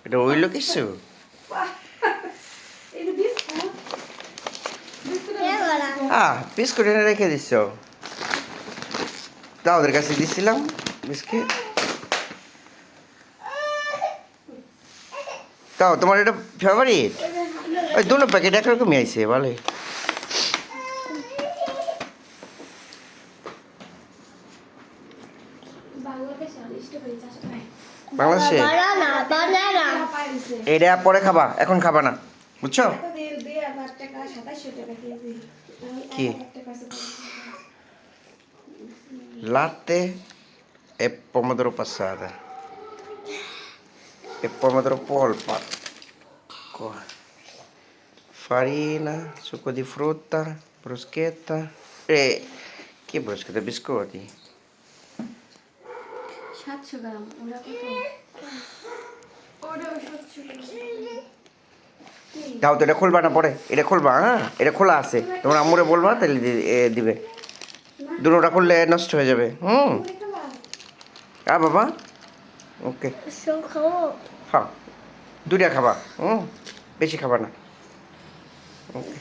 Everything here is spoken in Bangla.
এটা হইলো কিছু? বিস্কুট এনে রেখে দিচ্ছ? তা ওদের কাছে দিছিলাম বিস্কিট। তাও তোমার এটা ফেভারিট? ওই দুটো প্যাকেট একরকমই আইছে ভালোই। বাংলাদেশে এটা পরে খাবা, এখন খাবা না, বুঝছো? কি latte e pomodoro passata e pomodoro polpa, farina, succo di frutta, bruschetta e che bruschetta? Biscotti 700 গ্রাম। ওরা কত? ওরা 700 গ্রাম। দাও তো, এটা খুলবা না পরে, এটা খুলবা। হ্যাঁ, এটা খোলা আছে, তোমার আম্মুরে বলবা তাহলে দিবে। দুটোটা খুললে নষ্ট হয়ে যাবে। বাবা, ওকে খাও, দুইটা খাবা, বেশি খাবা না। ওকে।